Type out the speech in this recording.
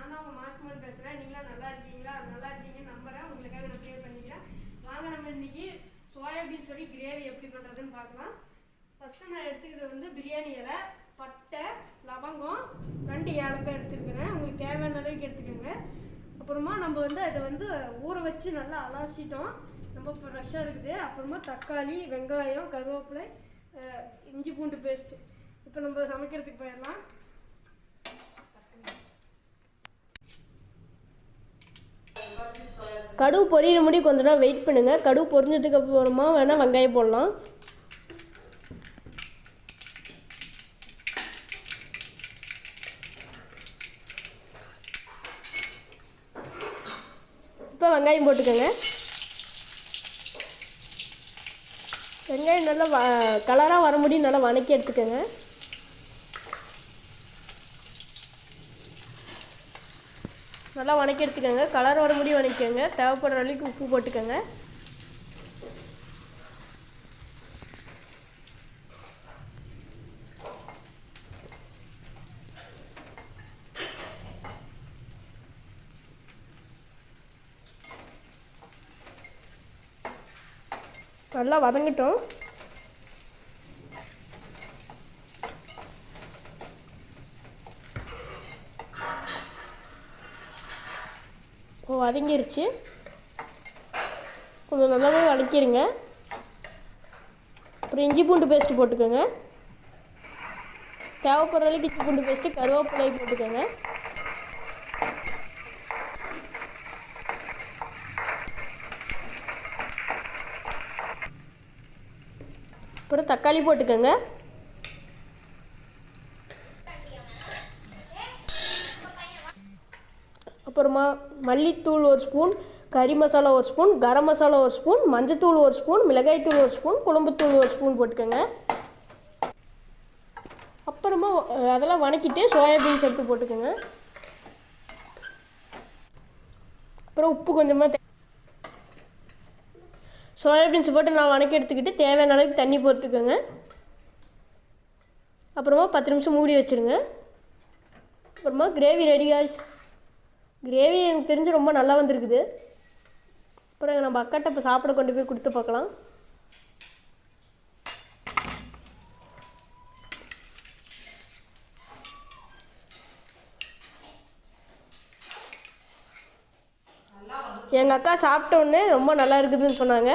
நான் தான் உங்கள் மாஸ்மன் பேசுகிறேன். நீங்களாம் நல்லா இருக்கீங்களா? நல்லா இருக்கீங்கன்னு நம்புகிறேன். உங்களுக்காக நான் ப்ளே பண்ணிக்கிறேன். வாங்க நம்ம இன்னைக்கு சோயாபீன் சொல்லி கிரேவி எப்படி பண்ணுறதுன்னு பார்க்கலாம். ஃபஸ்ட்டு நான் எடுத்துக்கிறது வந்து பிரியாணி இலை, பட்டை, லவங்கம், 2 ஏலக்காய் எடுத்துருக்கிறேன். உங்களுக்கு தேவையான அளவுக்கு எடுத்துக்கோங்க. அப்புறமா நம்ம வந்து அதை வந்து ஊற வச்சு நல்லா அலசிட்டோம். ரொம்ப ஃப்ரெஷ்ஷாக இருக்குது. அப்புறமா தக்காளி, வெங்காயம், கருவேப்பிலை, இஞ்சி பூண்டு பேஸ்ட்டு. இப்போ நம்ம சமைக்கிறதுக்கு போயிடலாம். கடுகு பொரியிற முடி கொஞ்ச நேரம் வெயிட் பண்ணுங்கள். கடுகு பொரிஞ்சதுக்கு அப்புறமா வேணால் வெங்காயம் போடலாம். இப்போ வெங்காயம் போட்டுக்கோங்க. வெங்காயம் நல்லா கலராக வர முடியும் நல்லா வதக்கி எடுத்துக்கோங்க. நல்லா வதக்கி எடுத்துக்கோங்க. கலர் வர முடியும் வதக்கிக்கோங்க. தேவைப்படுற அளவுக்கு உப்பு போட்டுக்கோங்க. நல்லா வதங்கிட்டோம். இப்போ வதங்கிருச்சு. கொஞ்சம் நல்லாவே வதக்கிடுங்க. அப்புறம் இஞ்சி பூண்டு பேஸ்ட்டு போட்டுக்கோங்க. தேவைப்படுற அளவுக்கு இஞ்சி பூண்டு பேஸ்ட்டு, கருவேப்பிலை போட்டுக்கோங்க. அப்புறம் தக்காளி போட்டுக்கோங்க. அப்புறமா மல்லித்தூள் 1 ஸ்பூன், கறி மசாலா 1 ஸ்பூன், கரம் மசாலா 1 ஸ்பூன், மஞ்சத்தூள் 1 ஸ்பூன், மிளகாய்த்தூள் 1 ஸ்பூன், குழம்புத்தூள் 1 ஸ்பூன் போட்டுக்கோங்க. அப்புறமா அதெல்லாம் வதக்கிட்டு சோயாபீன்ஸ் எடுத்து போட்டுக்கோங்க. அப்புறம் உப்பு கொஞ்சமாக சோயாபீன்ஸ் போட்டு நான் வதக்கி எடுத்துக்கிட்டு தேவையான அளவுக்கு தண்ணி போட்டுக்கோங்க. அப்புறமா 10 நிமிஷம் மூடி வச்சுருங்க. அப்புறமா கிரேவி ரெடி ஆகிடுச்சு. கிரேவி எனக்கு தெரிஞ்சு ரொம்ப நல்லா வந்திருக்குது. அப்புறம் நம்ம அக்காட்ட இப்போ சாப்பிட கொண்டு போய் கொடுத்து பார்க்கலாம். எங்கள் அக்கா சாப்பிட்ட உடனே ரொம்ப நல்லா இருக்குதுன்னு சொன்னாங்க.